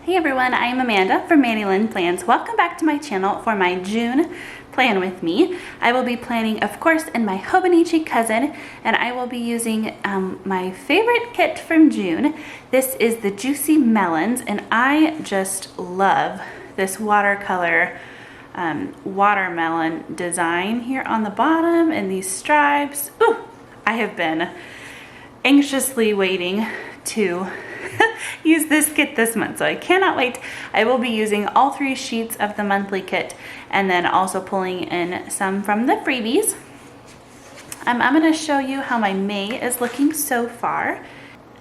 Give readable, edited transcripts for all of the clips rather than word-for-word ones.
Hey everyone, I am Amanda from Mandy Lynn Plans. Welcome back to my channel for my June plan with me. I will be planning, of course, in my Hobonichi cousin, and I will be using my favorite kit from June. This is the Juicy Melons, and I just love this watercolor watermelon design here on the bottom and these stripes. Ooh, I have been anxiously waiting to use this kit this month, so I cannot wait. I will be using all 3 sheets of the monthly kit and then also pulling in some from the freebies. I'm going to show you how my May is looking so far.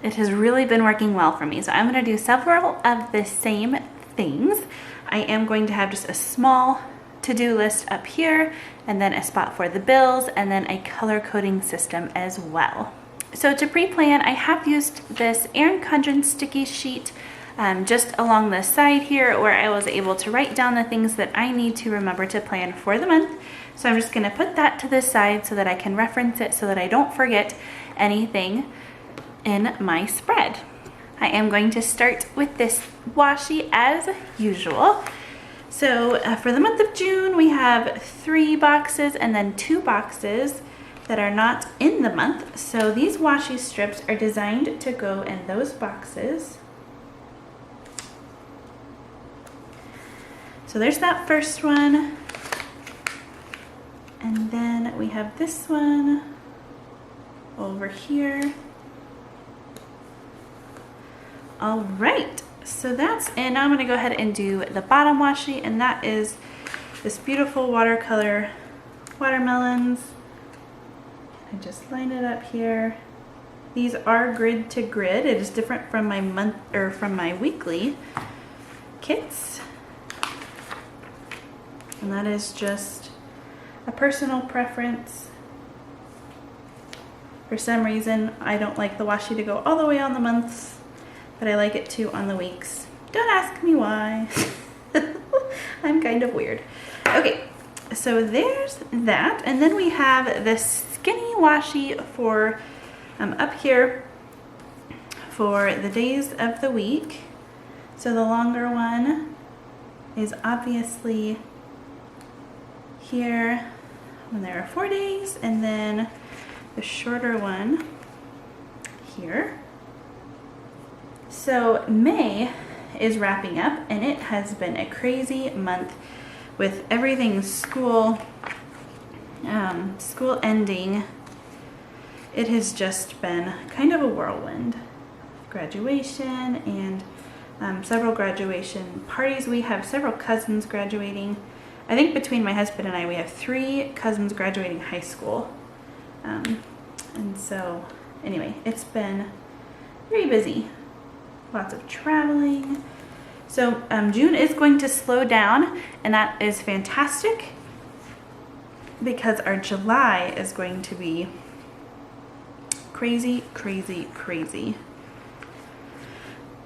It has really been working well for me, so I'm going to do several of the same things. I am going to have just a small to-do list up here, and then a spot for the bills, and then a color coding system as well. So to pre-plan, I have used this Erin Condren sticky sheet just along the side here, where I was able to write down the things that I need to remember to plan for the month. So I'm just going to put that to the side so that I can reference it so that I don't forget anything in my spread. I am going to start with this washi as usual. So for the month of June, we have 3 boxes and then 2 boxes that are not in the month. So these washi strips are designed to go in those boxes. So there's that first one. And then we have this one over here. All right, so that's in. Now I'm gonna go ahead and do the bottom washi, and that is this beautiful watercolor watermelons. I just line it up here. These are grid to grid. It is different from my month or from my weekly kits. And that is just a personal preference. For some reason, I don't like the washi to go all the way on the months, but I like it to on the weeks. Don't ask me why. I'm kind of weird. Okay, so there's that. And then we have this skinny washi for up here for the days of the week. So the longer one is obviously here when there are 4 days, and then the shorter one here. So May is wrapping up, and it has been a crazy month with everything school ending. It has just been kind of a whirlwind. Graduation and several graduation parties. We have several cousins graduating. I think between my husband and I, we have 3 cousins graduating high school. And so anyway, it's been very busy. Lots of traveling. So June is going to slow down, and that is fantastic because our July is going to be crazy, crazy, crazy.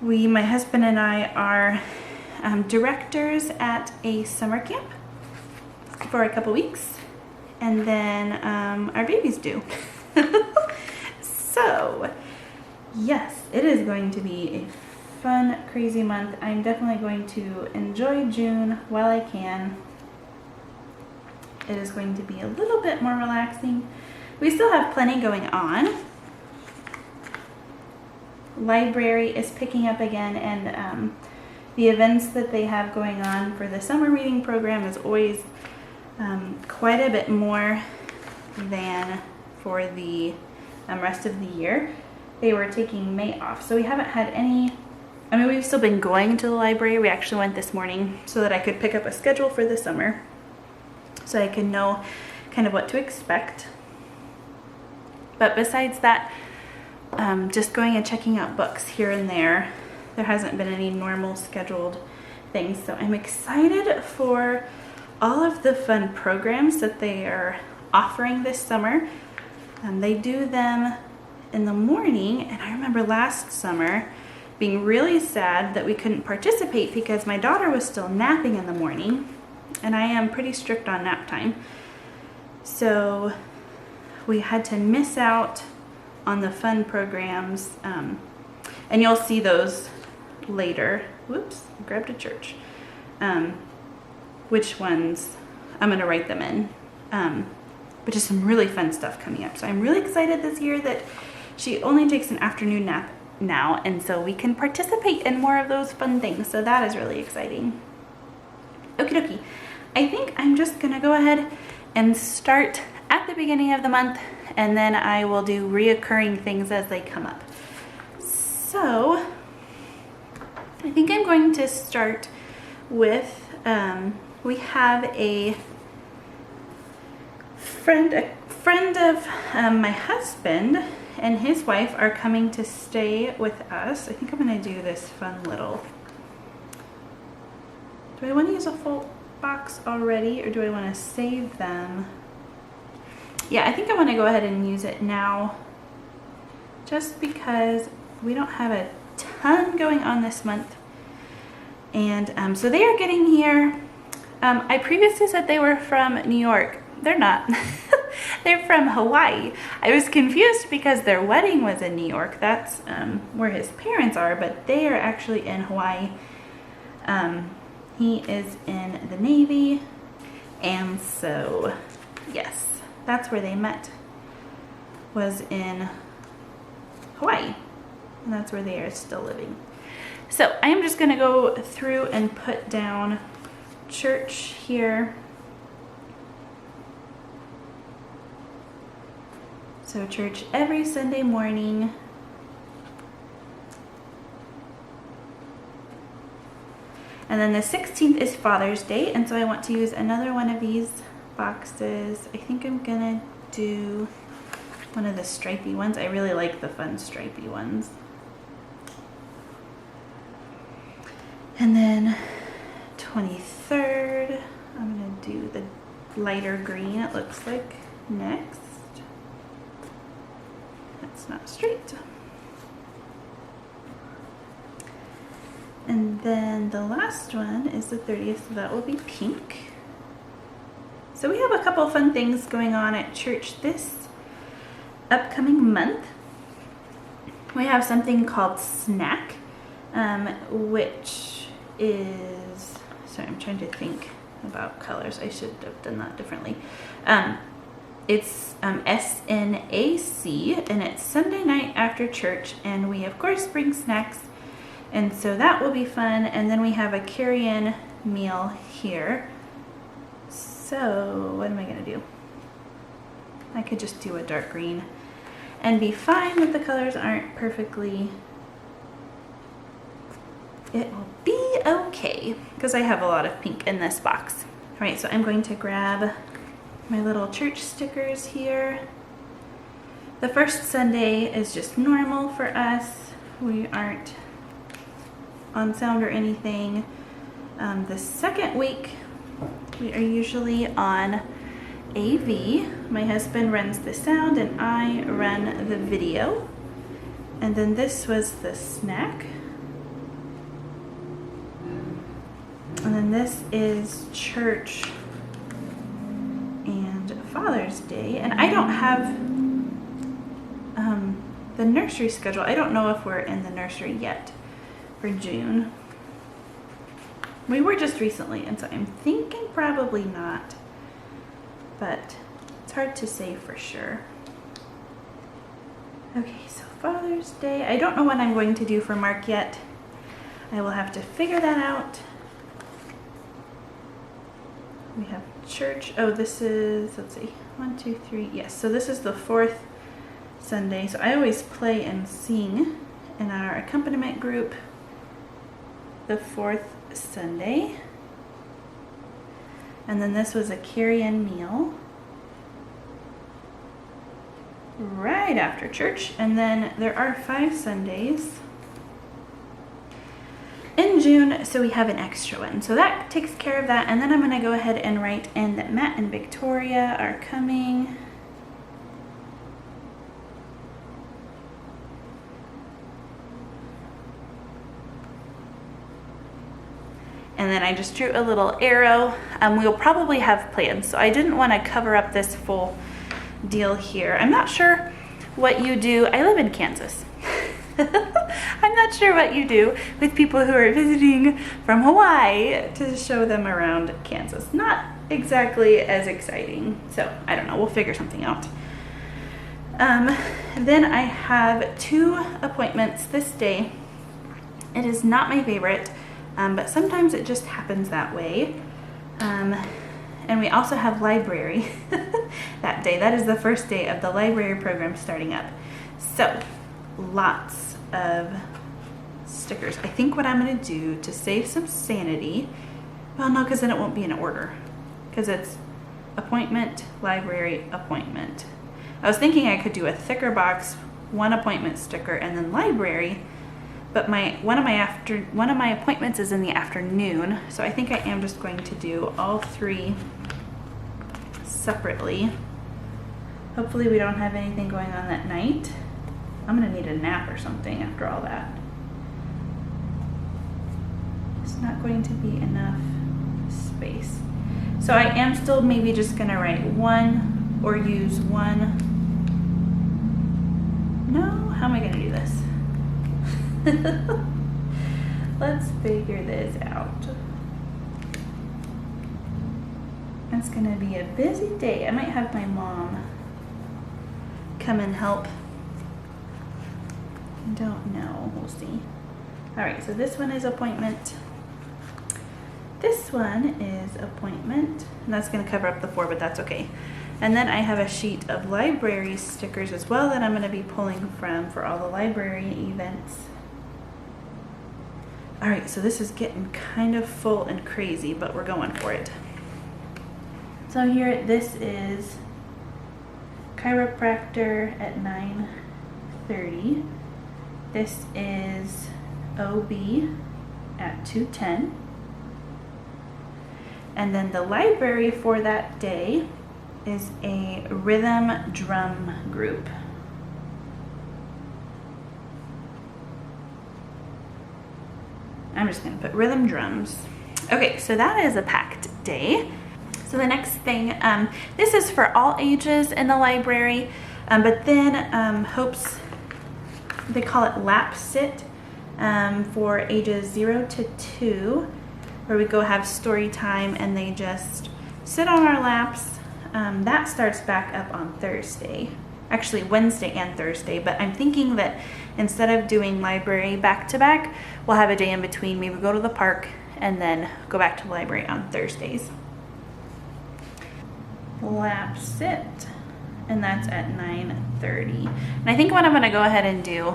My husband and I are directors at a summer camp for a couple weeks, and then our baby's due. So yes, it is going to be a fun, crazy month. I'm definitely going to enjoy June while I can. It is going to be a little bit more relaxing. We still have plenty going on. Library is picking up again, and the events that they have going on for the summer reading program is always quite a bit more than for the rest of the year. They were taking May off, so we haven't had any. I mean, we've still been going to the library. We actually went this morning so that I could pick up a schedule for the summer, so I could know kind of what to expect. But besides that, just going and checking out books here and there. There hasn't been any normal scheduled things, so I'm excited for all of the fun programs that they are offering this summer. They do them in the morning, and I remember last summer being really sad that we couldn't participate because my daughter was still napping in the morning, and I am pretty strict on nap time. So we had to miss out on the fun programs, and you'll see those later. Whoops, I grabbed a church. Which ones I'm gonna write them in. But just some really fun stuff coming up. So I'm really excited this year that she only takes an afternoon nap now, and so we can participate in more of those fun things. So that is really exciting. Okie dokie. I think I'm just gonna go ahead and start at the beginning of the month, and then I will do reoccurring things as they come up. So I think I'm going to start with, we have a friend of my husband and his wife are coming to stay with us. I think I'm gonna do this fun little, do I want to use a full box already, or do I want to save them? Yeah, I think I want to go ahead and use it now, just because we don't have a ton going on this month. And so they are getting here. I previously said they were from New York. They're not. They're from Hawaii. I was confused because their wedding was in New York. That's where his parents are, but they are actually in Hawaii. He is in the Navy, and so yes, that's where they met, was in Hawaii, and that's where they are still living. So I am just gonna go through and put down church here. So church every Sunday morning. And then the 16th is Father's Day, and so I want to use another one of these boxes. I think I'm gonna do one of the stripey ones. I really like the fun stripey ones. And then 23rd, I'm gonna do the lighter green, it looks like, next. That's not straight. And then the last one is the 30th, so that will be pink. So we have a couple fun things going on at church this upcoming month. We have something called Snack, which is, sorry, I'm trying to think about colors. I should have done that differently. It's SNAC, and it's Sunday night after church, and we of course bring snacks. And so that will be fun. And then we have a carry-in meal here. So what am I gonna do? I could just do a dark green and be fine if the colors aren't perfectly. It will be okay, because I have a lot of pink in this box. All right, so I'm going to grab my little church stickers here. The first Sunday is just normal for us. We aren't on sound or anything. The second week we are usually on AV. My husband runs the sound and I run the video. And then this was the snack. And then this is church and Father's Day. And I don't have the nursery schedule. I don't know if we're in the nursery yet for June. We were just recently, and so I'm thinking probably not, but it's hard to say for sure. Okay, so Father's Day. I don't know what I'm going to do for Mark yet. I will have to figure that out. We have church. Oh, this is, let's see, 1, 2, 3. Yes, so this is the 4th Sunday. So I always play and sing in our accompaniment group the 4th Sunday. And then this was a carry-in meal right after church. And then there are 5 Sundays in June, so we have an extra one. So that takes care of that. And then I'm gonna go ahead and write in that Matt and Victoria are coming. And then I just drew a little arrow. We'll probably have plans, so I didn't want to cover up this full deal here. I'm not sure what you do. I live in Kansas. I'm not sure what you do with people who are visiting from Hawaii to show them around Kansas. Not exactly as exciting. So I don't know, we'll figure something out. Then I have 2 appointments this day. It is not my favorite, but sometimes it just happens that way. And we also have library that day. That is the first day of the library program starting up. So lots of stickers. I think what I'm gonna do to save some sanity, well, no, because then it won't be in order, because it's appointment, library, appointment. I was thinking I could do a thicker box, 1 appointment sticker, and then library, but one of my appointments is in the afternoon, so I think I am just going to do all 3 separately. Hopefully we don't have anything going on that night. I'm gonna need a nap or something after all that. It's not going to be enough space. So I am still maybe just gonna write 1 or use 1. No, how am I gonna do this? Let's figure this out. It's gonna be a busy day. I might have my mom come and help. I don't know, we'll see. All right, so this one is appointment. This one is appointment, and that's gonna cover up the 4, but that's okay. And then I have a sheet of library stickers as well that I'm gonna be pulling from for all the library events. All right, so this is getting kind of full and crazy, but we're going for it. So here, this is chiropractor at 9:30. This is OB at 2:10. And then the library for that day is a rhythm drum group. I'm just gonna put rhythm drums. Okay, so that is a packed day. So the next thing, this is for all ages in the library, but then Hope's, they call it lap sit for ages 0 to 2, where we go have story time and they just sit on our laps. That starts back up on Thursday, actually Wednesday and Thursday, but I'm thinking that instead of doing library back to back, we'll have a day in between, maybe go to the park and then go back to the library on Thursdays. Lap sit, and that's at 9:30. And I think what I'm gonna go ahead and do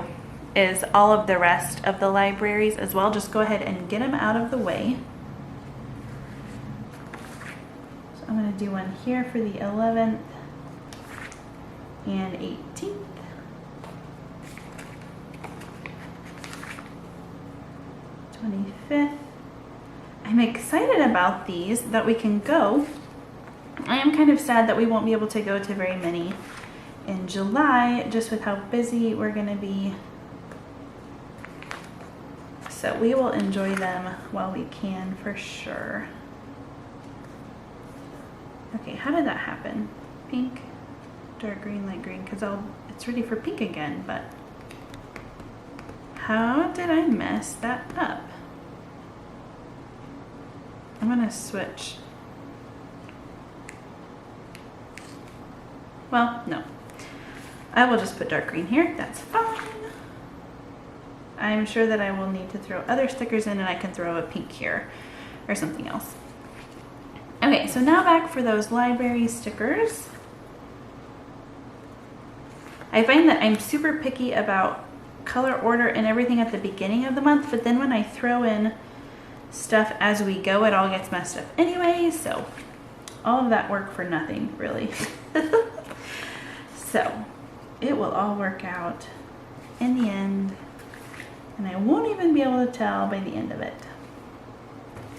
is all of the rest of the libraries as well, just go ahead and get them out of the way. So I'm gonna do one here for the 11th and 18th. 25th. I'm excited about these, that we can go. I am kind of sad that we won't be able to go to very many in July, just with how busy we're gonna be. So we will enjoy them while we can, for sure. Okay, how did that happen? Pink, dark green, light green, because it's ready for pink again, but how did I mess that up? I'm gonna switch. Well, no. I will just put dark green here, that's fine. I'm sure that I will need to throw other stickers in and I can throw a pink here or something else. Okay, so now back for those library stickers. I find that I'm super picky about color order and everything at the beginning of the month, but then when I throw in stuff as we go, it all gets messed up anyway, so all of that work for nothing, really. So it will all work out in the end, and I won't even be able to tell by the end of it.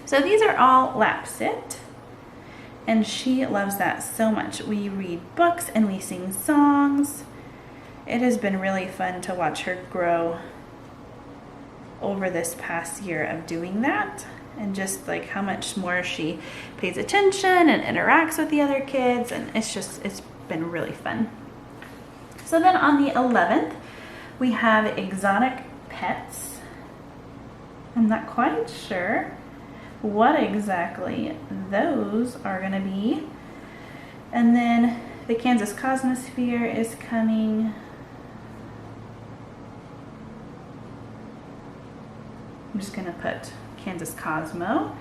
So these are all lap sit, and she loves that so much. We read books and we sing songs. It has been really fun to watch her grow over this past year of doing that, and just like how much more she pays attention and interacts with the other kids, and it's been really fun. So then on the 11th, we have exotic pets. I'm not quite sure what exactly those are going to be. And then the Kansas Cosmosphere is coming. I'm just going to put Kansas Cosmo.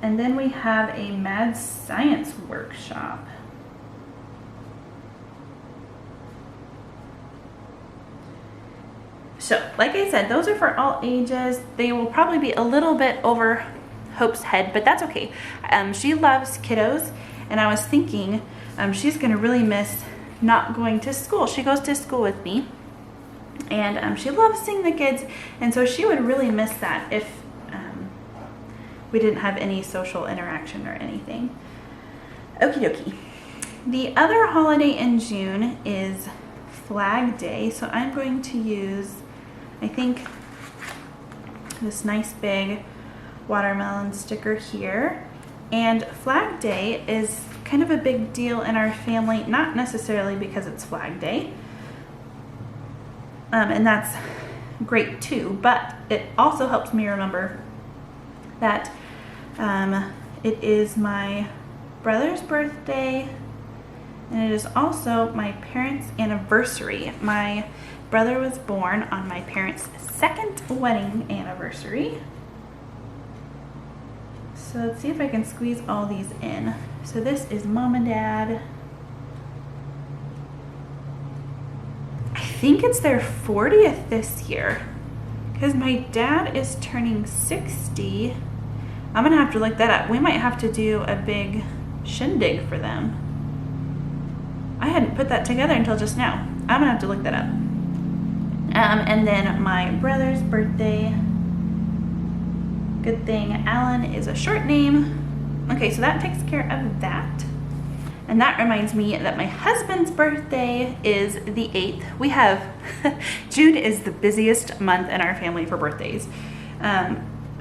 And then we have a Mad Science Workshop. So, like I said, those are for all ages. They will probably be a little bit over Hope's head, but that's okay. She loves kiddos, and I was thinking she's gonna really miss not going to school. She goes to school with me, and she loves seeing the kids, and so she would really miss that if we didn't have any social interaction or anything. Okie dokie. The other holiday in June is Flag Day, so I'm going to use, I think, this nice big watermelon sticker here. And Flag Day is kind of a big deal in our family, not necessarily because it's Flag Day, and that's great too, but it also helps me remember that it is my brother's birthday, and it is also my parents' anniversary. My brother was born on my parents' second wedding anniversary. So let's see if I can squeeze all these in. So this is Mom and Dad. I think it's their 40th this year, because my dad is turning 60. I'm gonna have to look that up. We might have to do a big shindig for them. I hadn't put that together until just now. I'm gonna have to look that up. And then my brother's birthday. Good thing Alan is a short name. Okay, so that takes care of that. And that reminds me that my husband's birthday is the 8th. We have, June is the busiest month in our family for birthdays.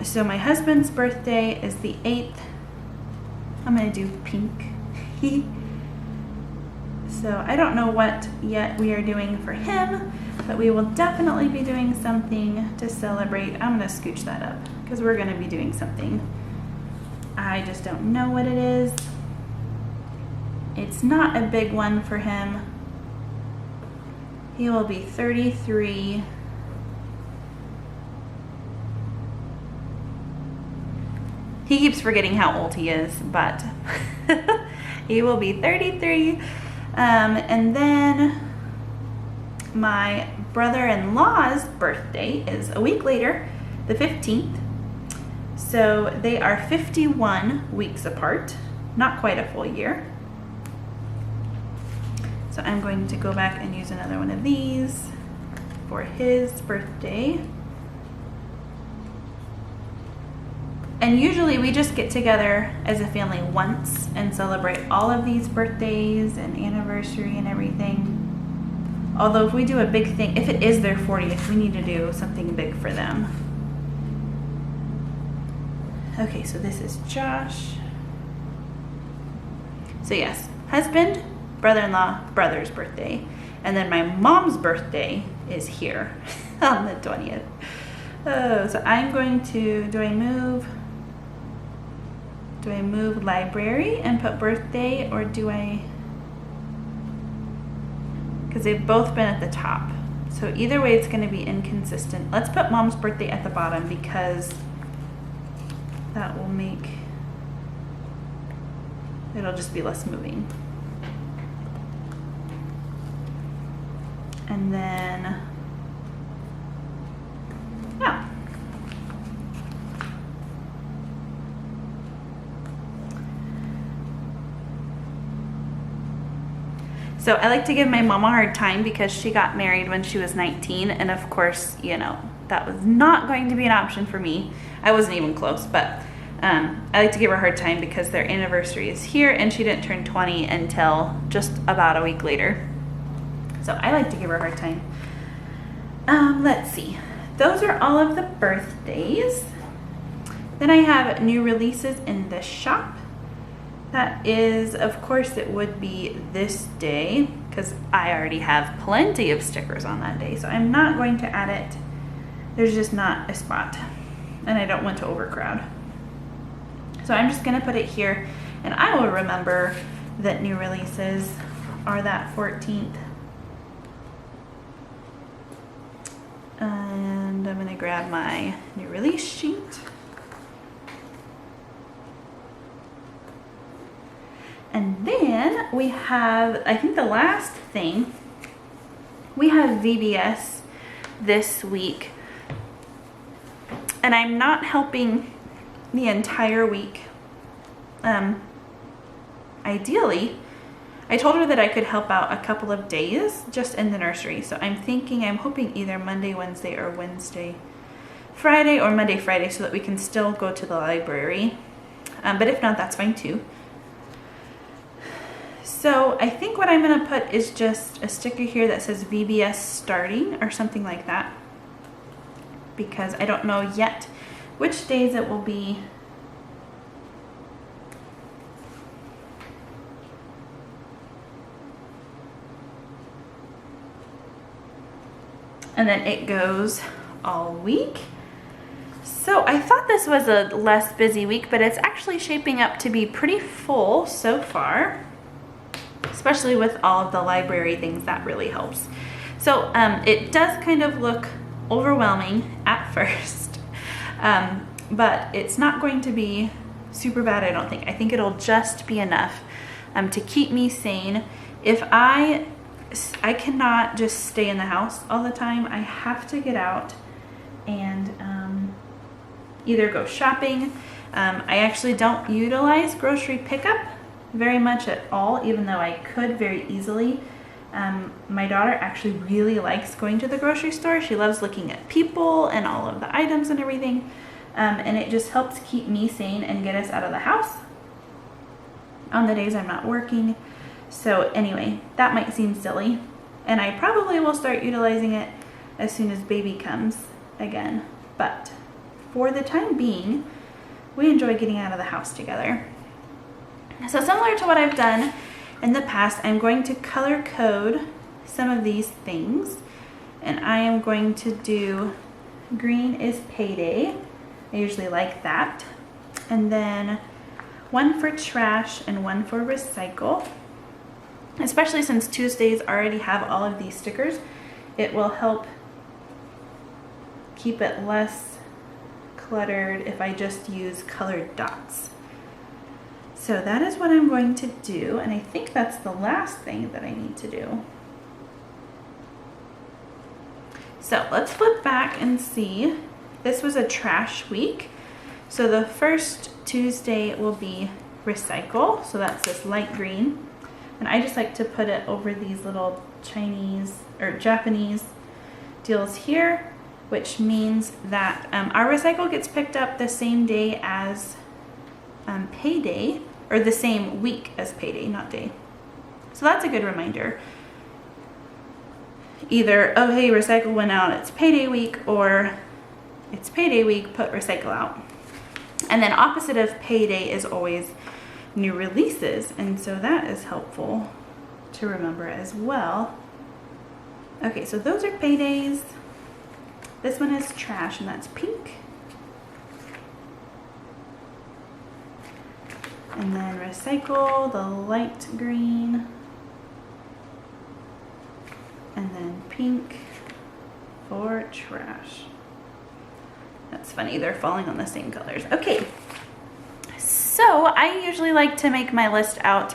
So my husband's birthday is the 8th. I'm gonna do pink. So I don't know what yet we are doing for him, but we will definitely be doing something to celebrate. I'm gonna scooch that up because we're gonna be doing something. I just don't know what it is. It's not a big one for him. He will be 33. He keeps forgetting how old he is, but he will be 33. And then my brother-in-law's birthday is a week later, the 15th. So they are 51 weeks apart, not quite a full year. So I'm going to go back and use another one of these for his birthday. And usually we just get together as a family once and celebrate all of these birthdays and anniversary and everything. Although if we do a big thing, if it is their 40th, we need to do something big for them. Okay, so this is Josh. So yes, husband, brother-in-law, brother's birthday. And then my mom's birthday is here on the 20th. Oh, so I'm going to, do I move library and put birthday, or do I, because they've both been at the top. So either way it's going to be inconsistent. Let's put mom's birthday at the bottom because that will make, it'll just be less moving. And then, yeah. So I like to give my mom a hard time because she got married when she was 19, and of course, you know, that was not going to be an option for me. I wasn't even close, but I like to give her a hard time because their anniversary is here and she didn't turn 20 until just about a week later. So I like to give her a hard time. Let's see. Those are all of the birthdays. Then I have new releases in the shop. That is, of course, it would be this day. because I already have plenty of stickers on that day. So I'm not going to add it. There's just not a spot, and I don't want to overcrowd. So I'm just gonna put it here, and I will remember that new releases are that 14th. And I'm gonna grab my new release sheet. And then we have, I think the last thing, we have VBS this week. And I'm not helping the entire week. Ideally, I told her that I could help out a couple of days just in the nursery. So I'm hoping either Monday, Wednesday, or Wednesday, Friday, or Monday, Friday, so that we can still go to the library. But if not, that's fine too. So I think what I'm gonna put is just a sticker here that says VBS starting or something like that, because I don't know yet which days it will be. And then it goes all week. So I thought this was a less busy week, but it's actually shaping up to be pretty full so far, especially with all of the library things. That really helps. So it does kind of look overwhelming at first, but it's not going to be super bad, I don't think. I think it'll just be enough to keep me sane. If I cannot just stay in the house all the time. I have to get out and either go shopping. I actually don't utilize grocery pickup very much at all, even though I could very easily. My daughter actually really likes going to the grocery store. She loves looking at people and all of the items and everything. And it just helps keep me sane and get us out of the house on the days I'm not working. So anyway, that might seem silly, and I probably will start utilizing it as soon as baby comes again. But for the time being, we enjoy getting out of the house together. So similar to what I've done in the past, I'm going to color code some of these things, and I am going to do green is payday. I usually like that. And then one for trash and one for recycle. Especially since Tuesdays already have all of these stickers, it will help keep it less cluttered if I just use colored dots. So that is what I'm going to do, and I think that's the last thing that I need to do. So let's flip back and see. This was a trash week. So the first Tuesday will be recycle, so that's this light green. And I just like to put it over these little Chinese or Japanese deals here, which means that our recycle gets picked up the same day as payday, or the same week as payday, not day. So that's a good reminder. Either, oh hey, recycle went out, it's payday week, or it's payday week, put recycle out. And then opposite of payday is always new releases, and so that is helpful to remember as well. Okay, so those are paydays. This one is trash, and that's pink. And then recycle, the light green. And then pink for trash. That's funny, they're falling on the same colors. Okay. So I usually like to make my list out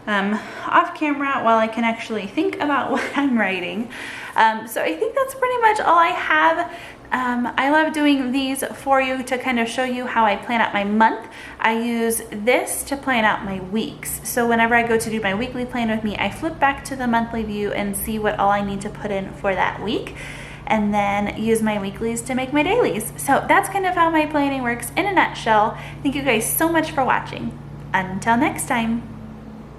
off camera while I can actually think about what I'm writing. So I think that's pretty much all I have. I love doing these for you to kind of show you how I plan out my month. I use this to plan out my weeks. So whenever I go to do my weekly plan with me, I flip back to the monthly view and see what all I need to put in for that week, and then use my weeklies to make my dailies. So that's kind of how my planning works in a nutshell. Thank you guys so much for watching. Until next time.